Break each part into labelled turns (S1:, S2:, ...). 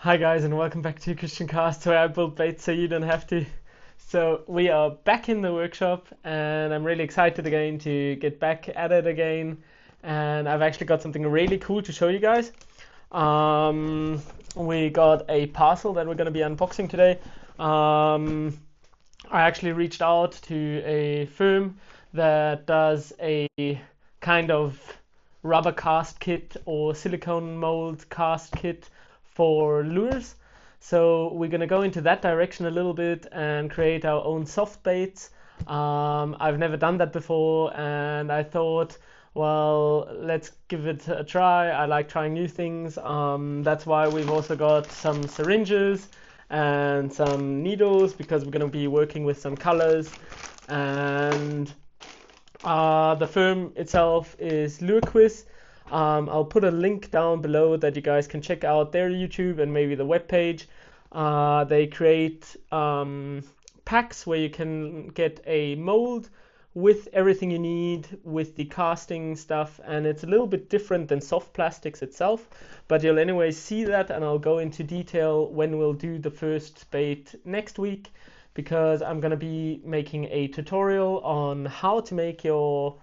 S1: Hi guys, and welcome back to Christian Cast, where I build baits so you don't have to. So we are back in the workshop and I'm really excited again to get back at it again, and I've actually got something really cool to show you guys. We got a parcel that we're going to be unboxing today. I actually reached out to a firm that does a kind of rubber cast kit or silicone mold cast kit for lures. So we're going to go into that direction a little bit and create our own soft baits. I've never done that before, and I thought, well, let's give it a try. I like trying new things. That's why we've also got some syringes and some needles, because we're going to be working with some colors. And the firm itself is LURQIS. I'll put a link down below that you guys can check out their YouTube and maybe the webpage. They create packs where you can get a mold with everything you need with the casting stuff, and it's a little bit different than soft plastics itself, but you'll anyway see that, and I'll go into detail when we'll do the first bait next week, because I'm going to be making a tutorial on how to make your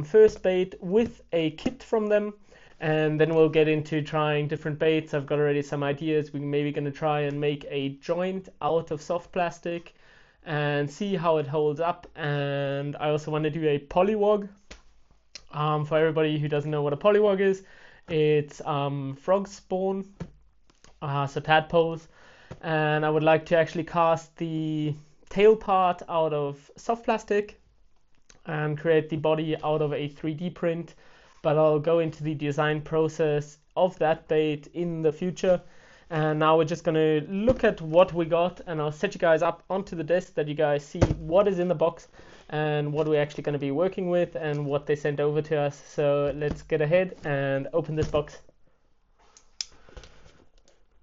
S1: first bait with a kit from them, and then we'll get into trying different baits. I've got already some ideas. We're maybe going to try and make a joint out of soft plastic and see how it holds up. And I also want to do a polywog. For everybody who doesn't know what a polywog is, it's frog spawn, so tadpoles, and I would like to actually cast the tail part out of soft plastic and create the body out of a 3D print, but I'll go into the design process of that bait in the future. And now we're just going to look at what we got, and I'll set you guys up onto the desk that you guys see what is in the box and what we're actually going to be working with and what they sent over to us. So let's get ahead and open this box.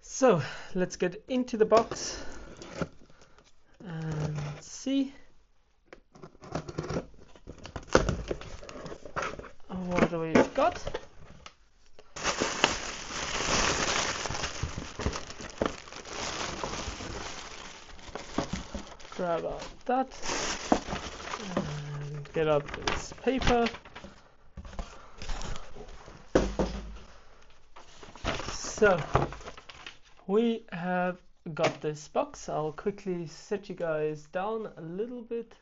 S1: So let's get into the box and see what we've got. Grab out that and get out this paper. So we have got this box. I'll quickly set you guys down a little bit.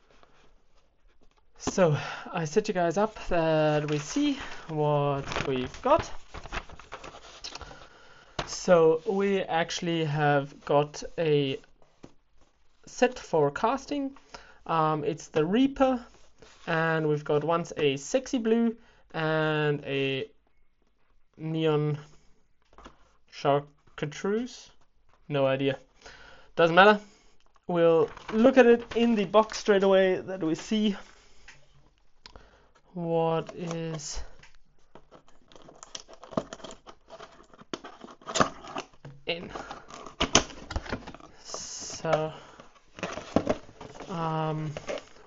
S1: So I set you guys up that we see what we've got. So we actually have got a set for casting. It's the Reaper, and we've got once a sexy blue and a neon chartreuse. No idea. Doesn't matter. We'll look at it in the box straight away that we see what is in. So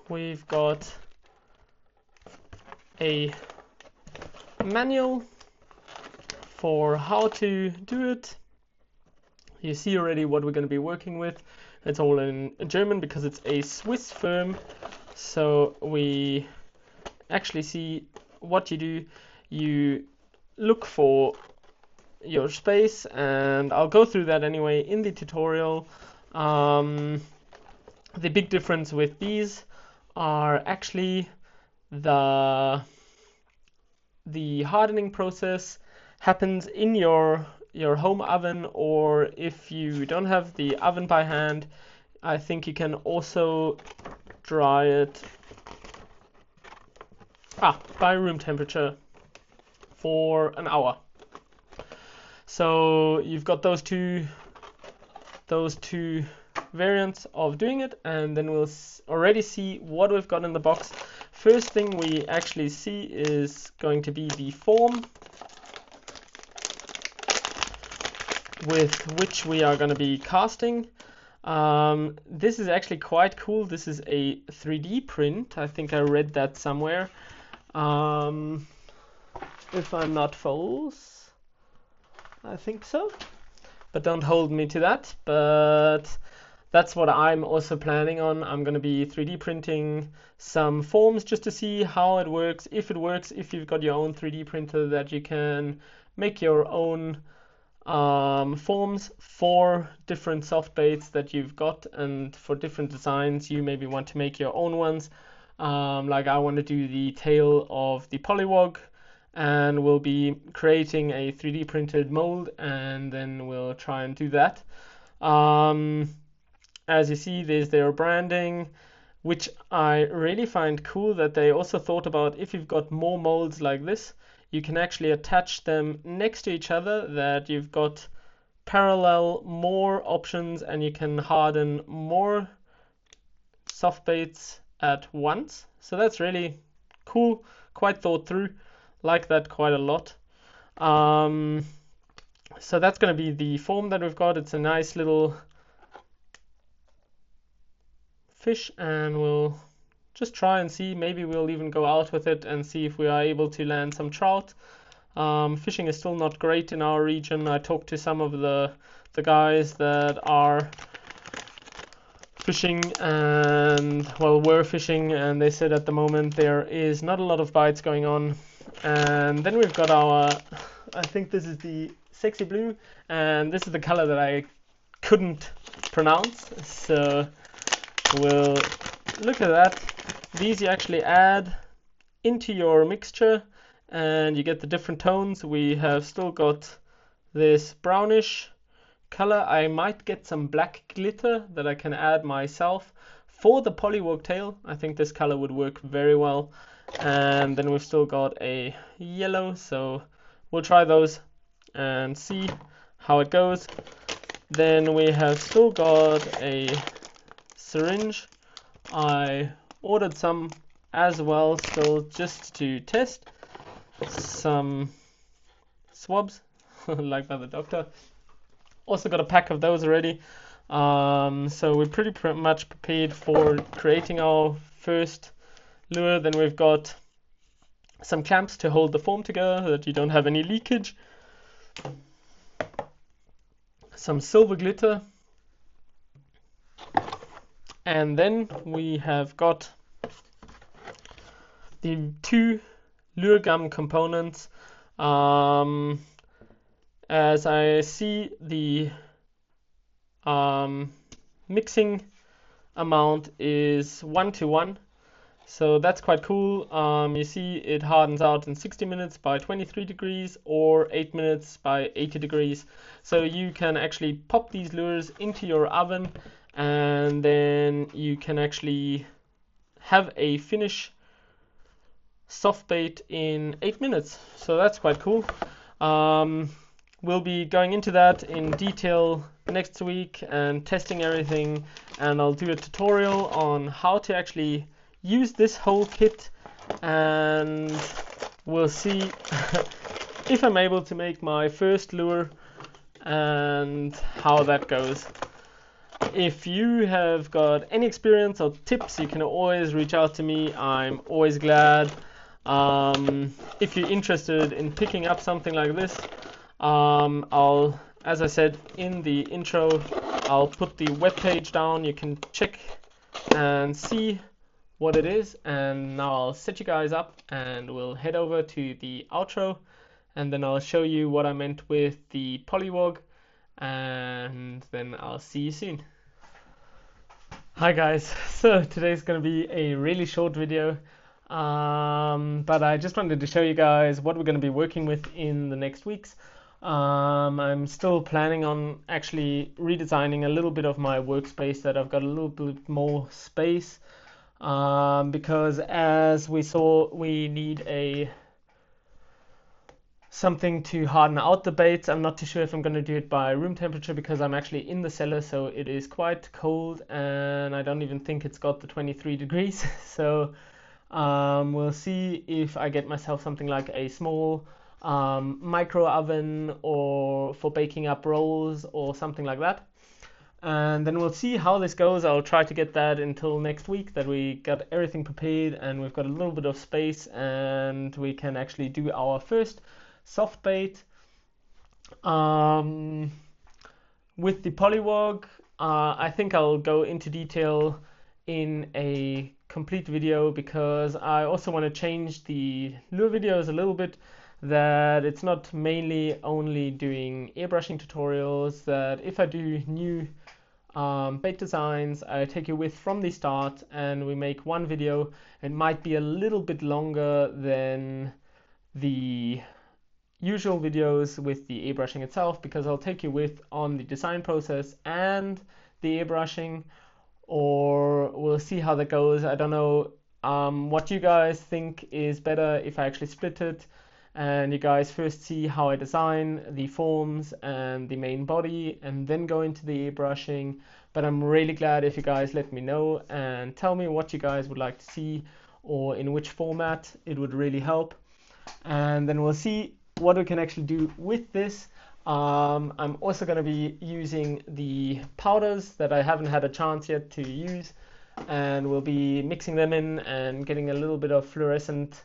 S1: we've got a manual for how to do it. You see already what we're going to be working with. It's all in German because it's a Swiss firm. So we actually see what you do. You look for your space, and I'll go through that anyway in the tutorial. The big difference with these are actually the hardening process happens in your home oven, or if you don't have the oven by hand, I think you can also dry it by room temperature for an hour. So you've got those two variants of doing it, and then we'll already see what we've got in the box. First thing we actually see is going to be the form with which we are going to be casting. This is actually quite cool. This is a 3D print. I think I read that somewhere. If I'm not false, I think so. but don't hold me to that. But that's what I'm also planning on. I'm going to be 3D printing some forms just to see how it works, if you've got your own 3D printer that you can make your own forms for different soft baits that you've got, and for different designs you maybe want to make your own ones. Like I want to do the tail of the polywog, and we'll be creating a 3D printed mold, and then we'll try and do that. As you see, there's their branding, which I really find cool that they also thought about if you've got more molds like this, you can actually attach them next to each other, that you've got parallel more options and you can harden more soft baits at once. So that's really cool, quite thought through, like that quite a lot. So that's going to be the form that we've got. It's a nice little fish, and we'll just try and see. Maybe we'll even go out with it and see if we are able to land some trout. Fishing is still not great in our region. I talked to some of the guys that are fishing and, well, were fishing, and they said at the moment there is not a lot of bites going on. And then we've got our, I think this is the sexy blue, and this is the color that I couldn't pronounce, so we'll look at that. These you actually add into your mixture and you get the different tones. We have still got this brownish color. I might get some black glitter that I can add myself for the polywog tail. I think this color would work very well. And then we've still got a yellow, so we'll try those and see how it goes. Then we have still got a syringe. I ordered some as well, still, just to test. Some swabs, like by the doctor. Also got a pack of those already. So we're pretty much prepared for creating our first lure. Then we've got some clamps to hold the form together so that you don't have any leakage. Some silver glitter. And then we have got the two lure gum components. As I see, the mixing amount is 1:1, so that's quite cool. You see it hardens out in 60 minutes by 23 degrees or 8 minutes by 80 degrees. So you can actually pop these lures into your oven, and then you can actually have a finish soft bait in 8 minutes. So that's quite cool. We'll be going into that in detail next week and testing everything, and I'll do a tutorial on how to actually use this whole kit, and we'll see if I'm able to make my first lure and how that goes. If you have got any experience or tips, you can always reach out to me. I'm always glad. If you're interested in picking up something like this, I'll, as I said in the intro, I'll put the webpage down. You can check and see what it is, and now I'll set you guys up and we'll head over to the outro, and then I'll show you what I meant with the polywog, and then I'll see you soon. Hi guys, so today's going to be a really short video, but I just wanted to show you guys what we're going to be working with in the next weeks. I'm still planning on actually redesigning a little bit of my workspace, that I've got a little bit more space, because as we saw, we need something to harden out the baits. I'm not too sure if I'm going to do it by room temperature, because I'm actually in the cellar, so it is quite cold, and I don't even think it's got the 23 degrees. So we'll see if I get myself something like a small micro oven, or for baking up rolls or something like that, and then we'll see how this goes. I'll try to get that until next week, that we got everything prepared and we've got a little bit of space and we can actually do our first soft bait. With the polywog, I think I'll go into detail in a complete video, because I also want to change the lure videos a little bit, that it's not mainly only doing airbrushing tutorials, that if I do new bait designs, I take you with from the start and we make one video. It might be a little bit longer than the usual videos with the airbrushing itself, because I'll take you with on the design process and the airbrushing, or we'll see how that goes. I don't know what you guys think is better, if I actually split it and you guys first see how I design the forms and the main body and then go into the airbrushing. But I'm really glad if you guys let me know and tell me what you guys would like to see or in which format. It would really help. And then we'll see what we can actually do with this. I'm also going to be using the powders that I haven't had a chance yet to use, and we'll be mixing them in and getting a little bit of fluorescent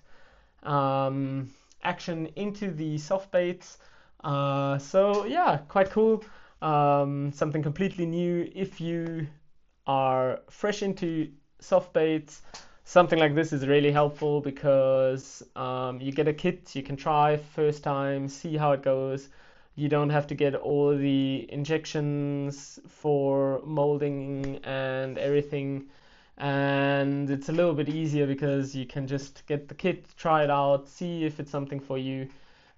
S1: action into the soft baits. So yeah, quite cool. Something completely new. If you are fresh into soft baits, something like this is really helpful, because you get a kit you can try first time, see how it goes. You don't have to get all the injections for molding and everything, and it's a little bit easier because you can just get the kit, try it out, see if it's something for you.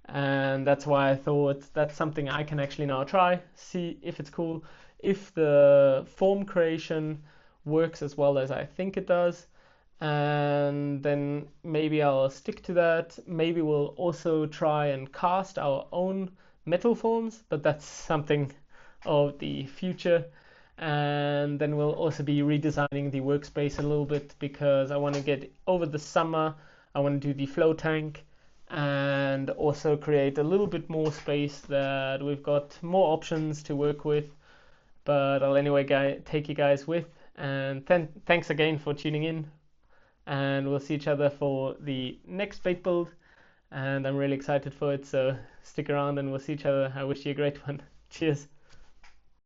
S1: And that's why I thought that's something I can actually now try, see if it's cool, if the form creation works as well as I think it does, and then maybe I'll stick to that. Maybe we'll also try and cast our own metal forms, but that's something of the future. And then we'll also be redesigning the workspace a little bit, because I want to get over the summer, I want to do the flow tank and also create a little bit more space, that we've got more options to work with. But I'll anyway take you guys with, and thanks again for tuning in, and we'll see each other for the next bait build, and I'm really excited for it, so stick around and we'll see each other. I wish you a great one. Cheers.